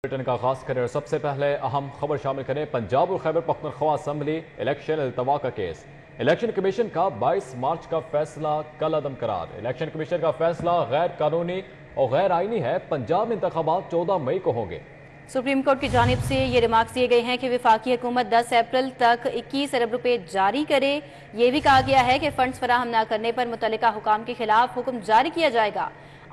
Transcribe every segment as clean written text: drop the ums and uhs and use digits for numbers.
Britain کا آغاز کریں اور سب سے پہلے اہم خبر شامل کریں۔ پنجاب اور خیبر پختونخوا اسمبلی الیکشن التوا کا کیس۔ الیکشن کمیشن کا 22 مارچ کا فیصلہ کل عدم قرار۔ الیکشن کمیشن کا فیصلہ غیر قانونی اور غیر آئینی ہے۔ پنجاب میں انتخابات 14 مئی کو ہوں گے۔ سپریم کورٹ کی جانب سے یہ ریمارکس دیے گئے ہیں کہ وفاقی حکومت 10 اپریل تک 21 ارب روپے جاری کرے۔ یہ بھی کہا گیا ہے کہ فنڈز فراہم نہ کرنے پر متعلقہ حکام کے خلاف حکم جاری کیا جائے گا۔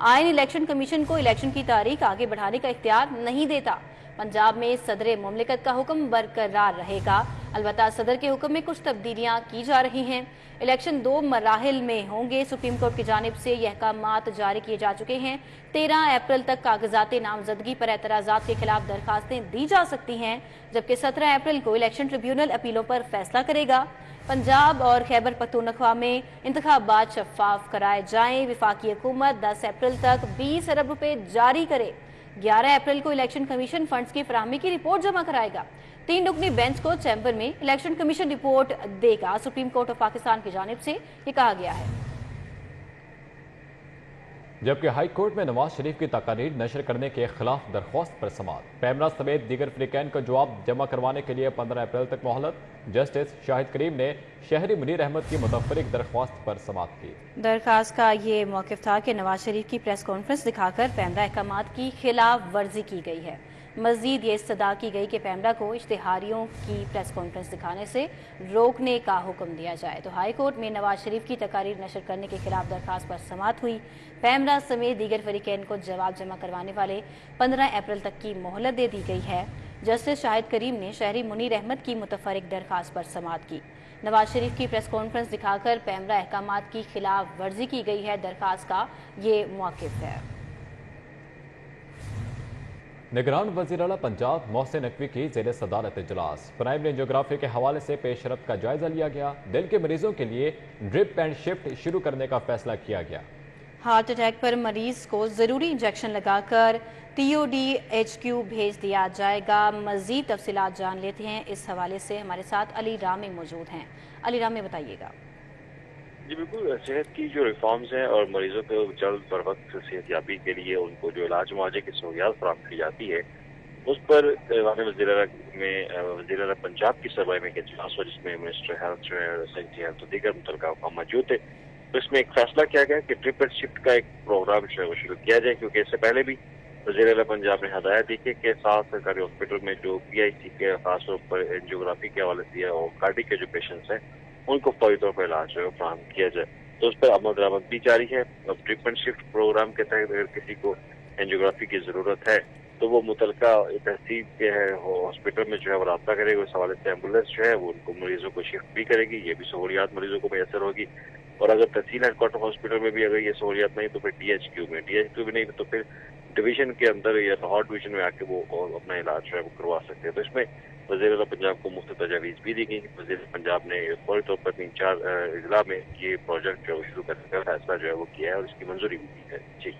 آئین الیکشن کمیشن کو الیکشن کی تاریخ آگے بڑھانے کا اختیار نہیں دیتا۔ پنجاب میں صدر مملکت کا حکم برقرار رہے گا، البتہ صدر کے حکم میں کچھ تبدیلیاں کی جا رہی ہیں۔ الیکشن 2 مراحل میں ہوں گے۔ سپریم کورٹ کی جانب سے یہ احکامات جاری کیے جا چکے ہیں۔ 13 اپریل تک کاغذات نامزدگی پر اعتراضات کے خلاف درخواستیں دی جا سکتی ہیں، جبکہ 17 اپریل کو الیکشن ٹریبیونل اپیلوں پر فیصلہ کرے گا۔ پنجاب اور خیبر پختونخوا میں انتخابات شفاف کرائے جائیں۔ وفاقی حکومت 10 اپریل تک 20 ارب روپے جاری کرے۔ 11 اپریل کو الیکشن کمیشن فنڈز کی فراہمی کی رپورٹ جمع کرائے گا۔ 3 رکنی بینچ کو چیمبر میں الیکشن کمیشن رپورٹ دے گا۔ سپریم کورٹ آف پاکستان کی جانب سے یہ کہا گیا ہے۔ جبکہ ہائی کورٹ میں نواز شریف کی تقاریر نشر کرنے کے خلاف درخواست پر سماعت۔ پیمرا سمیت دیگر فریقین کا جواب جمع کروانے کے لیے 15 اپریل تک مہلت۔ جسٹس شاہد کریم نے شہری منیر احمد کی متفرق درخواست پر سماعت کی۔ درخواست کا یہ موقف تھا کہ نواز شریف کی پریس کانفرنس دکھا کر پیمرا احکامات کی خلاف ورزی کی گئی ہے۔ مزید یہ استدعا کی گئی کہ پیمرا کو اشتہاریوں کی پریس کانفرنس دکھانے سے روکنے کا حکم دیا جائے، تو ہائی کورٹ میں نواز شریف کی تقاریر نشر کرنے کے خلاف درخواست پر سماعت ہوئی۔ پیمرا سمیت دیگر فریقین کو جواب جمع کروانے والے 15 اپریل تک کی مہلت دے دی گئی ہے۔ جسٹس شاہد کریم نے شہری منیر احمد کی متفرق درخواست پر سماعت کی۔ نواز شریف کی پریس کانفرنس دکھا کر پیمرا احکامات کی خلاف ورزی کی گئی ہے، درخواست کا یہ موقف ہے۔ نگران وزیر اعلیٰ پنجاب محسن نقوی کی زیر صدارت اجلاس۔ پرائمری اینجیوگرافی کے حوالے سے پیش رفت کا جائزہ لیا گیا۔ دل کے مریضوں کے لیے ڈرپ اینڈ شفٹ شروع کرنے کا فیصلہ کیا گیا۔ ہارٹ اٹیک پر مریض کو ضروری انجیکشن لگا کر TODHQ بھیج دیا جائے گا۔ مزید تفصیلات جان لیتے ہیں، اس حوالے سے ہمارے ساتھ علی رامی موجود ہیں۔ علی رامی بتائیے گا۔ جی بالکل، صحت کی جو ریفارمز ہیں اور مریضوں کو جلد بر وقت صحت یابی کے لیے ان کو جو علاج معالجے کی سہولیات فراہم کی جاتی ہے، اس پر وزیر اعلیٰ پنجاب کی سربراہی میں ایک اجلاس ہوا، جس میں منسٹر ہیلتھ جو ہے، سیکٹری ہیلتھ اور دیگر متعلقہ حکام موجود تھے۔ تو اس میں ایک فیصلہ کیا گیا کہ ٹرپ اینڈ شفٹ کا ایک پروگرام جو ہے وہ شروع کیا جائے، کیونکہ اس سے پہلے بھی وزیر اعلیٰ پنجاب نے ہدایت دی کہ 7 سرکاری ہاسپٹل میں جو PIC کے خاص طور پر اینجیوگرافی کے حوالے سے اور کارڈی کے جو پیشنٹس ہیں ان کو فوری طور پر علاج جو ہے فراہم کیا جائے۔ تو اس پر عمل درآمد بھی جاری ہے۔ اب ٹرپ اینڈ شفٹ پروگرام کے تحت اگر کسی کو اینجیوگرافی کی ضرورت ہے تو وہ متعلقہ تحصیل کے ہاسپٹل میں جو ہے وہ رابطہ کرے گا۔ اس حوالے سے ایمبولینس جو ہے وہ ان کو مریضوں کو شفٹ بھی کرے گی، یہ بھی سہولیات مریضوں کو میسر ہوگی۔ اور اگر تحصیل ہیڈ کوارٹر ہاسپٹل میں بھی اگر یہ سہولیات نہیں تو پھر DHQ میں، DHQ بھی نہیں تو پھر ڈویژن کے اندر یا لاہور ڈویژن میں آ کے وہ اپنا علاج جو ہے وہ کروا سکتے ہیں۔ تو اس میں وزیر اعلیٰ پنجاب کو مختلف تجاویز بھی دی گئی۔ وزیر پنجاب نے فوری طور پر 3-4 اضلاع میں یہ پروجیکٹ جو ہے شروع کرنے کا فیصلہ جو ہے وہ کیا ہے اور اس کی منظوری بھی دی ہے۔ جی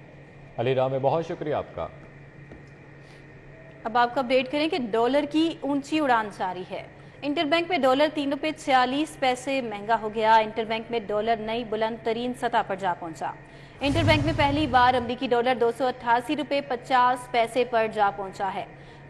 علی رامی، بہت شکریہ آپ کا۔ اب آپ کو اپڈیٹ کریں کہ ڈالر کی اونچی اڑان جاری ہے۔ انٹر بینک میں ڈالر 3 روپے 46 پیسے مہنگا ہو گیا۔ انٹر بینک میں ڈالر نئی بلند ترین سطح پر جا پہنچا۔ انٹر بینک میں پہلی بار امریکی ڈالر 288 روپے 50 پیسے پر جا پہنچا ہے۔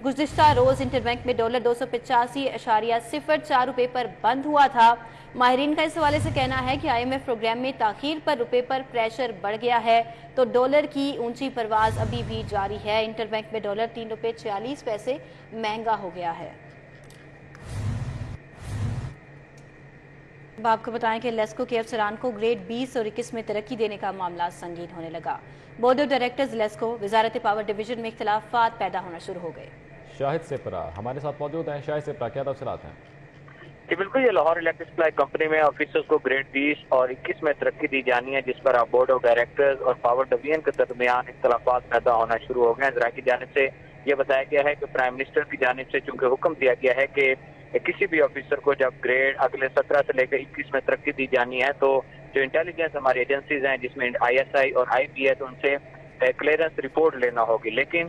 گزشتہ روز انٹر بینک میں ڈالر 285.04 روپے پر بند ہوا تھا۔ ماہرین کا اس حوالے سے کہنا ہے کہ IMF پروگرام میں تاخیر پر روپے پر پریشر بڑھ گیا ہے، تو ڈالر کی اونچی پرواز ابھی بھی جاری ہے۔ انٹر بینک میں ڈالر 3 روپے 46 پیسے مہنگا ہو گیا ہے۔ اب آپ کو بتائیں کہ لیسکو کے افسران کو گریڈ 20 اور 21 میں ترقی دینے کا معاملہ سنگین ہونے لگا۔ بورڈ آف ڈائریکٹرز لیسکو وزارت پاور ڈویژن میں اختلافات پیدا ہونا شروع ہو گئے۔ شاہد سپرا ہمارے ساتھ موجود ہیں۔ شاہد سپرا، کیا تفصیلات ہیں؟ جی بالکل، یہ لاہور الیکٹرک سپلائی کمپنی میں آفیسرز کو گریڈ 20 اور 21 میں ترقی دی جانی ہے، جس پر اب بورڈ آف ڈائریکٹرز اور پاور ڈویژن کے درمیان اختلافات پیدا ہونا شروع ہو گئے ہیں۔ ذرائع کی جانب سے یہ بتایا گیا ہے کہ پرائم منسٹر کی جانب سے چونکہ حکم دیا گیا ہے کہ کسی بھی آفیسر کو جب گریڈ اگلے 17 سے لے کر 21 میں ترقی دی جانی ہے تو جو انٹیلیجنس ہماری ایجنسیز ہیں جس میں ISI اور IP ہے تو ان سے کلیئرنس رپورٹ لینا ہوگی، لیکن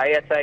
ISI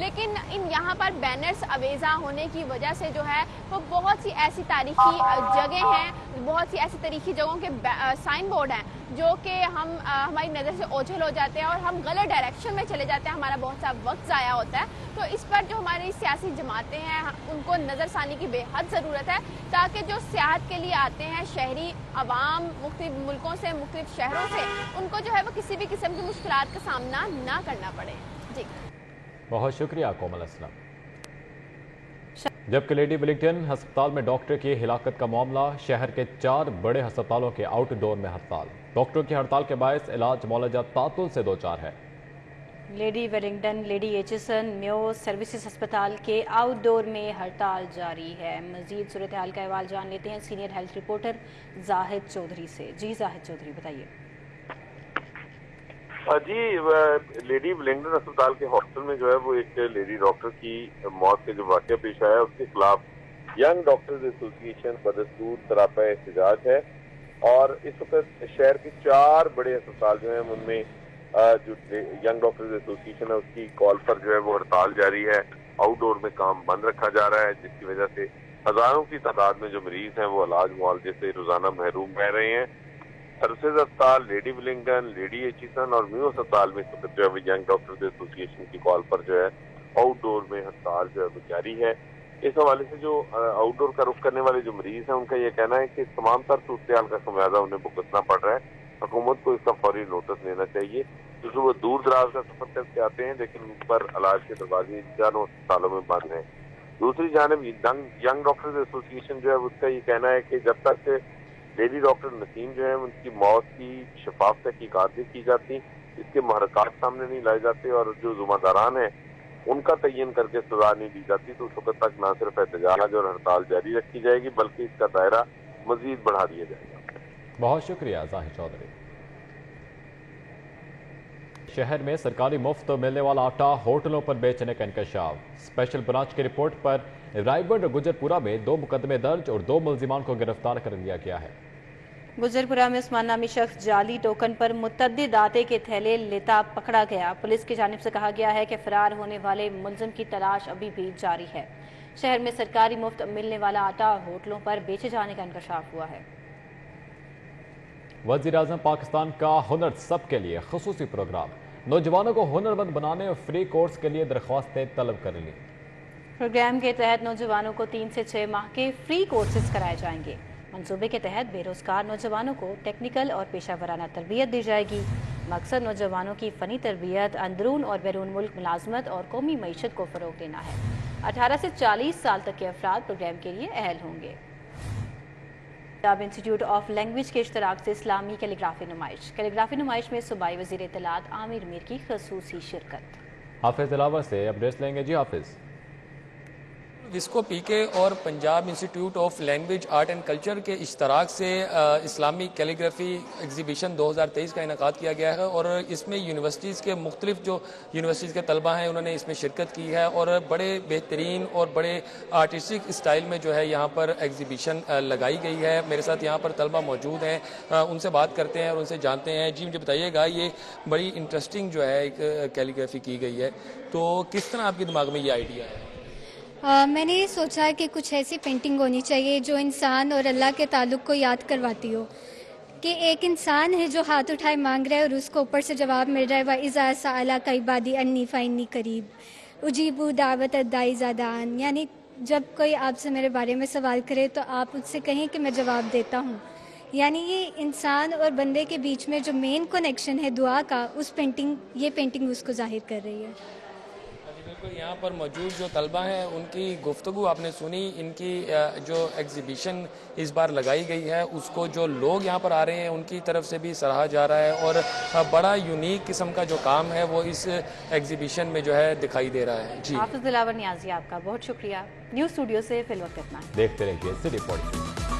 لیکن یہاں پر بینرز اویزا ہونے کی وجہ سے جو ہے وہ بہت سی ایسی تاریخی جگہیں ہیں، بہت سی ایسی تاریخی جگہوں کے سائن بورڈ ہیں جو کہ ہماری نظر سے اوجھل ہو جاتے ہیں اور ہم غلط ڈائریکشن میں چلے جاتے ہیں، ہمارا بہت سا وقت ضائع ہوتا ہے۔ تو اس پر جو ہماری سیاسی جماعتیں ہیں ان کو نظر ثانی کی بے حد ضرورت ہے، تاکہ جو سیاحت کے لیے آتے ہیں شہری عوام مختلف ملکوں سے، مختلف شہروں سے، ان کو جو ہے وہ کسی بھی قسم کی مشکلات کا سامنا نہ کرنا پڑے۔ جی بہت شکریہ کومل اسلم۔ جبکہ لیڈی ولنگٹن ہسپتال میں ڈاکٹر کی ہلاکت کا معاملہ، شہر کے 4 بڑے ہسپتالوں کے آؤٹ ڈور میں ہڑتال، ڈاکٹروں کی ہڑتال کے باعث علاج معالجہ تعطل سے دوچار ہے۔ لیڈی ویلنگٹن، لیڈی ایچسن، میو سروسز ہسپتال کے آؤٹ ڈور میں ہڑتال جاری ہے۔ مزید صورتحال کا احوال جان لیتے ہیں سینئر ہیلتھ رپورٹر زاہد چودھری سے۔ جی زاہد چودھری بتائیے۔ جی، لیڈی ولنگٹن اسپتال کے ہاسپٹل میں جو ہے وہ ایک لیڈی ڈاکٹر کی موت کے جو واقعہ پیش آیا، اس کے خلاف ینگ ڈاکٹرز ایسوسی ایشن بدستور سراپا احتجاج ہے، اور اس وقت شہر کے 4 بڑے ہسپتال جو ہیں ان میں جو ینگ ڈاکٹرز ایسوسی ایشن ہے اس کی کال پر جو ہے وہ ہڑتال جاری ہے۔ آؤٹ ڈور میں کام بند رکھا جا رہا ہے، جس کی وجہ سے ہزاروں کی تعداد میں جو مریض ہیں وہ علاج معالجے سے روزانہ محروم رہ رہے ہیں۔ سروسز اسپتال، لیڈی ولنگٹن، لیڈی ایچسن اور میو اسپتال میں اس وقت جو ہے ینگ ڈاکٹرز ایسوسی ایشن کی کال پر جو ہے آؤٹ ڈور میں ہڑتال جو ہے وہ جاری ہے۔ اس حوالے سے جو آؤٹ ڈور کا رخ کرنے والے جو مریض ہیں ان کا یہ کہنا ہے کہ تمام تر صورتحال کا خمیازہ انہیں بھگتنا پڑ رہا ہے، حکومت کو اس کا فوری نوٹس لینا چاہیے، کیونکہ وہ دور دراز کا سفر کر کے آتے ہیں لیکن ان پر علاج کے دروازے جانوں اسپتالوں میں بند ہیں۔ دوسری جانب ینگ ڈاکٹرز ایسوسی ایشن جو ہے اس کا یہ کہنا ہے کہ جب تک لیڈی ڈاکٹر نسیم جو ہے ان کی موت کی شفاف تحقیقات نہیں کی جاتی، اس کے محرکات سامنے نہیں لائے جاتے اور جو ذمہ داران ہیں ان کا تعین کر کے سزا نہیں دی جاتی، تو اس وقت تک نہ صرف احتجاج اور ہڑتال جاری رکھی جائے گی بلکہ اس کا دائرہ مزید بڑھا دیا جائے گا۔ بہت شکریہ زاہد چودھری۔ شہر میں سرکاری مفت ملنے والا آٹا ہوٹلوں پر بیچنے کا انکشاف، اسپیشل برانچ کی رپورٹ پر رائے گنج اور گجر پورہ میں 2 مقدمے درج اور 2 ملزمان کو گرفتار کر لیا گیا ہے۔ گجر پورہ میں عثمان نامی شخص جعلی ٹوکن پر متعدد آٹے کے تھیلے لیتا پکڑا گیا۔ پولیس کی جانب سے کہا گیا ہے کہ فرار ہونے والے ملزم کی تلاش ابھی بھی جاری ہے۔ شہر میں سرکاری مفت ملنے والا آٹا ہوٹلوں پر بیچے جانے کا انکشاف ہوا ہے۔ وزیر اعظم پاکستان کا ہنر سب کے لیے خصوصی پروگرام، نوجوانوں کو ہنرمند بنانے اور فری کورس کے لیے درخواستیں طلب کر لی۔ پروگرام کے تحت نوجوانوں کو 3 سے 6 ماہ کے فری کورسز کرائے جائیں گے۔ منصوبے کے تحت بے روزگار نوجوانوں کو ٹیکنیکل اور پیشہ ورانہ تربیت دی جائے گی۔ مقصد نوجوانوں کی فنی تربیت، اندرون اور بیرون ملک ملازمت اور قومی معیشت کو فروغ دینا ہے۔ 18 سے 40 سال تک کے افراد پروگرام کے لیے اہل ہوں گے۔ پنجاب انسٹیٹیوٹ آف لینگویج کے اشتراک سے اسلامی کیلیگرافی نمائش میں صوبائی وزیر اطلاعات عامر میر کی خصوصی شرکت۔ حافظ دلاور سے اپڈیٹس لیں گے۔ جی حافظ۔ وسکو پی کے اور Punjab institute of language art and culture کے اشتراک سے اسلامی کیلیگرافی ایگزیبیشن 2023 کا انعقاد کیا گیا ہے، اور اس میں یونیورسٹیز کے مختلف جو یونیورسٹیز کے طلبہ ہیں انہوں نے اس میں شرکت کی ہے، اور بڑے بہترین اور بڑے آرٹسٹک اسٹائل میں جو ہے یہاں پر ایگزیبیشن لگائی گئی ہے۔ میرے ساتھ یہاں پر طلبہ موجود ہیں، ان سے بات کرتے ہیں اور ان سے جانتے ہیں۔ جی مجھے بتائیے گا، یہ بڑی انٹرسٹنگ جو ہے ایک کیلیگرافی کی گئی ہے، تو کس طرح آپ کے دماغ میں یہ آئیڈیا ہے؟ میں نے یہ سوچا کہ کچھ ایسی پینٹنگ ہونی چاہیے جو انسان اور اللہ کے تعلق کو یاد کرواتی ہو، کہ ایک انسان ہے جو ہاتھ اٹھائے مانگ رہا ہے اور اس کو اوپر سے جواب مل رہا ہے، وَإِذَا سَأَلَكَ عِبَادِي عَنِّي فَإِنِّي قَرِيبٌ أُجِيبُ دَعْوَةَ الدَّاعِ إِذَا دَعَانِ، یعنی جب کوئی آپ سے میرے بارے میں سوال کرے تو آپ اس سے کہیں کہ میں جواب دیتا ہوں۔ یعنی یہ انسان اور بندے کے بیچ میں جو مین کنیکشن ہے دعا کا، یہ پینٹنگ اس کو ظاہر کر رہی ہے۔ بالکل، یہاں پر موجود جو طلبہ ہیں ان کی گفتگو آپ نے سنی، ان کی جو ایگزیبیشن اس بار لگائی گئی ہے اس کو جو لوگ یہاں پر آ رہے ہیں ان کی طرف سے بھی سراہا جا رہا ہے، اور بڑا یونیک قسم کا جو کام ہے وہ اس ایگزیبیشن میں جو ہے دکھائی دے رہا ہے۔ جی حافظ دلاور نیازی، آپ کا بہت شکریہ۔ نیوز اسٹوڈیو سے فی الوقت اتنا ہے۔ دیکھتے رہیے سٹی پوڈکاسٹ۔